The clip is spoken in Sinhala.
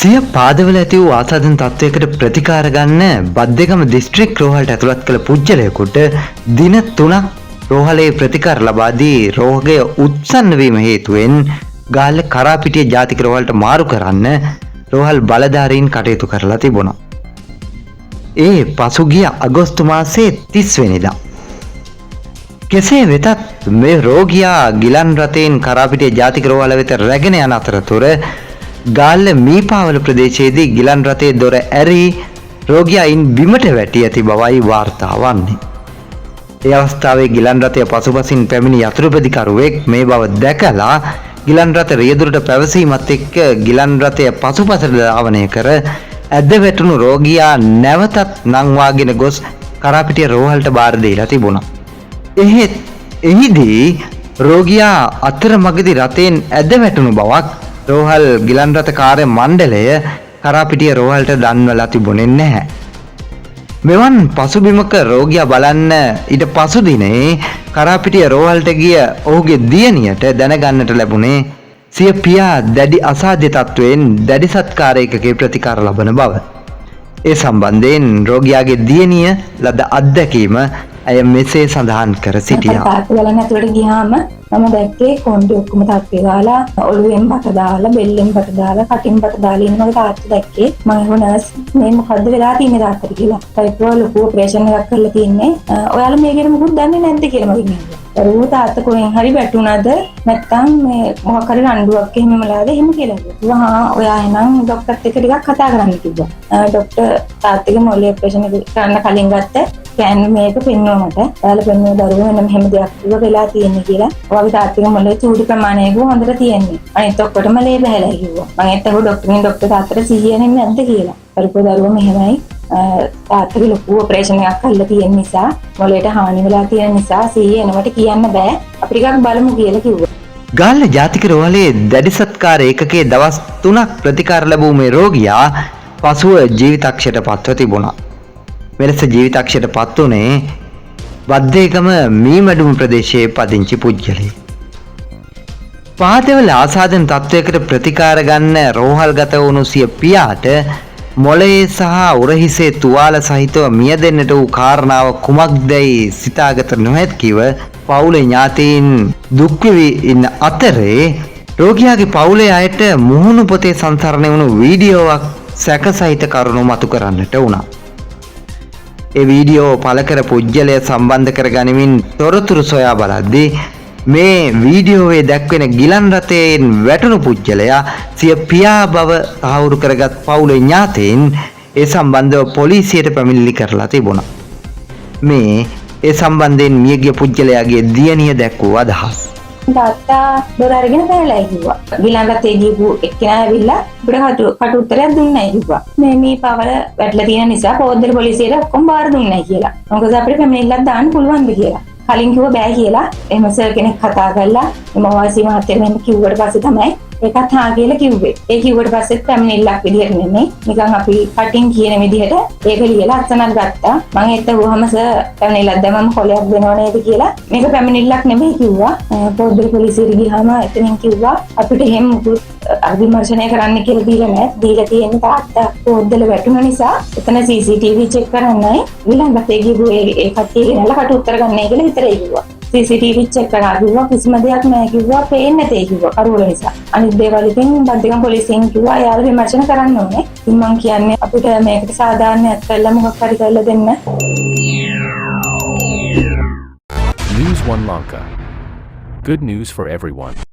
සිය පාදවල ඇති වූ ආසාදන තත්ත්වයකට ප්‍රතිකාර ගන්න බද්දේගම දිස්ත්‍රික් රෝහලට ඇතුළත් කළ පුජ්‍යලයෙකුට දින 3ක් රෝහලේ ප්‍රතිකාර ලබා දී රෝගය උත්සන්න වීම හේතුවෙන් ගාල්ල කරාපිටිය ජාතික රෝහලට මාරු කරන්න රෝහල් බලධාරීන් කටයුතු කරලා තිබුණා. ඒ පසුගිය අගෝස්තු මාසයේ 30 වෙනිදා. කෙසේ වෙතත් මේ රෝගියා ගිලන් රථයෙන් කරාපිටිය ජාතික රෝහල වෙත රැගෙන යන අතරතුර ගාල්ල මීපාවල ප්‍රදේශයේදී ගිලන් රථයේ දොර ඇරී රෝගියායින් බිමට වැටී ඇති බවයි වාර්තා වන්නේ. ඒ අවස්ථාවේ ගිලන් රථය පසුපසින් පැමිණි යතුරුපැදිකරුවෙක් මේ බව දැකලා ගිලන් රථ රියදුරට පැවසීමත් එක්ක ගිලන් රථය පසුපසට ධාවනය කර ඇද වැටුණු රෝගියා නැවතත් නංවාගෙන ගොස් කරාපිටිය රෝහලට බාර දීලා තිබුණා. එහෙත් එහිදී රෝගියා අතරමඟදී රථයෙන් ඇද වැටුණු බවක් රෝහල් ගිලන් රථ කාර්ය මණ්ඩලය කරාපිටිය රෝහලට දන්වලා තිබුණේ නැහැ. මෙවන් පසුබිමක රෝගියා බලන්න ඊට පසු දිනේ කරාපිටිය රෝහලට ගිය ඔහුගේ දියණියට දැනගන්නට ලැබුණේ සිය පියා දැඩි අසාධ්‍ය තත්වයෙන් දැඩි සත්කාරයකගේ ප්‍රතිකාර ලබන බව. ඒ සම්බන්ධයෙන් රෝගියාගේ දියණිය ලද අත්දැකීම ඇය මෙසේ සඳහන් කර සිටියා. තාත්තා බලන්න ඇතුළට ගියාම මම දැක්කේ කොණ්ඩේ ඔක්කොම තට්ටේ දාලා ඔළුවෙන් බට දාලා බෙල්ලෙන් බට දාලා කටින් බට දාලා ඉන්න මගේ තාත්තා දැක්කේ. මම එහෙම නර්ස් මේ මොකද්ද වෙලා තියෙන්නේ තාත්තට කියලා. ටයිප්‍රෝ ලොකු ඔපරේෂන් එකක් කරලා තින්නේ. ඔයාලා මේ ගැන මොකුත් දන්නේ නැද්ද කියලා මගෙන් අහුවා. දරුවෝ තාත්තා කොහෙන් හරි වැටුණාද නැත්නම් මේ මොකක් හරි රණ්ඩුවක් එහෙම මලාද එහෙම කියලා කිව්වා. ඔයා එහෙනම් ડોක්ටර්ත් එක්ක ටිකක් කතා කරන්න කිව්වා. ડોක්ටර් තාත්තගේ මොළේ ඔපරේෂන් එක කරන්න කලින් ගත්ත ස්කෑන් මේක පෙන්වුවා මට. ඔයාලා පෙන්වුවා දරුවෝ වෙනම හැම දෙයක් කිව්වා වෙලා තියෙන්නේ කියලා. ඔයාගේ තාත්තගේ මොළේ චූටි ප්‍රමාණයක හොඳට තියෙන්නේ. අනිත් ඔක්කොටම ලේ බහැලා කිව්වා. මම ඒත් අහුවා ડોක්ටර් තාත්තට සිහිය නැද්ද කියලා. දරුවෝ මෙහෙමයි තාත්තගේ ලොකු ඔපරේෂන් එකක් කරලා තියෙන නිසා මොළයට හානි වෙලා තියෙන නිසා සිහිය එනවට කියන්න බෑ. අපි ටිකක් බලමු කියලා කිව්වා. ගාල්ල ජාතික රෝහලේ දැඩි සත්කාර ඒකකයේ දවස් 3ක් ප්‍රතිකාර ලැබූ මේ රෝගියා පසුව ජීවිතක්ෂයට පත්ව තිබුණා. මෙලෙස ජීවිතක්ෂයට පත් වුණේ බද්දේගම මීමැඩුම ප්‍රදේශයේ පදිංචි පුජ්‍යලෙක්. පාදවල ආසාදන තත්වයකට ප්‍රතිකාර ගන්න රෝහල්ගත වුණු සිය පියාට මොළයේ සහ උරහිසේ තුවාල සහිතව මිය දෙන්නට වූ කාරණාව කුමක්දැයි සිතාගත නොහැකිව පවුලේ ඥාතීන් දුක් වෙවි ඉන්න අතරේ රෝගියාගේ පවුලේ අයට මුහුණු පොතේ සංසරණය වුණු වීඩියෝවක් සැකසහිත කරුණු මතු කරන්නට වුණා. ඒ වීඩියෝ පළ කර පුජ්‍යලය සම්බන්ධ කර ගනිමින් තොරතුරු සොයා බලද්දී මේ වීඩියෝවේ දැක්වෙන ගිලන් රථයෙන් වැටුණු පුජ්‍යලයා සිය පියා බව තහවුරු කරගත් පවුලේ ඥාතීන් ඒ සම්බන්ධව පොලිසියට පැමිණිලි කරලා තිබුණා. මේ ඒ සම්බන්ධයෙන් මියගිය පුජ්‍යලයාගේ දියණිය දැක්වූ අදහස්. තාත්තා දොර අරගෙන පැනලා ගියා. ගිලන් රථේ ගිහපු එක්කෙනා ඇවිල්ලා අපිට කට උත්තරයක් දුන්නේ නැහැ කිව්වා. මේ පාවල වැටලා තියෙන නිසා පොද්දල පොලිසියට ඔක්කොම බාර දුන්නේ නැහැ කියලා. මොකද අපිට පැමිණිල්ලක් දාන්න පුළුවන්ද කියලා. කලින් කිව්ව බෑ කියලා. එහෙම සර් කෙනෙක් කතා කරලා මවාසි මහත්තයා මෙහෙම කිව්වට පස්සේ තමයි ඒකත් හා කියලා කිව්වේ. ඒ කිව්වට පස්සෙත් පැමිණිල්ලක් විදියට නෙමෙයි. නිකන් අපි කටින් කියන විදිහට ඒක ලියලා අත්සනක් ගත්තා. මම ඒත් වහම සර් පැමිණිල්ලක් දැම්මම කොලයක් දෙනව නේද කියලා. මේක පැමිණිල්ලක් නෙමෙයි කිව්වා. පොද්දල පොලිසියට ගියාම එතනින් කිව්වා අපිට එහෙම මුකුත් අභිමර්ශනය කරන්න කියලා දීලා නැහැ. දීලා තියෙන්නේ තාත්තා පොද්දල වැටුණ නිසා එතන CCTV චෙක් කරන්නයි ඊළඟට ඒ ගිහුව ඒ කට්ටිය ගෙනල්ලා කට උත්තර ගන්නයි කියලා විතරයි කිව්වා. CCTV චෙක් කරලා කිව්වා කිසිම දෙයක් නැහැ කිව්වා පේන්නේ නැතේ කිව්වා කරුවල නිසා. අනිත් දේවල් ඉතින් බද්දේගම පොලිසියෙන් කිව්වා එයාලා විමර්ශන කරන්න ඕනේ. ඉතින් මං කියන්නේ අපිට මේකට සාධාරණයක් කරලා මොකක් හරි කරලා දෙන්න. News One Lanka. Good news for everyone.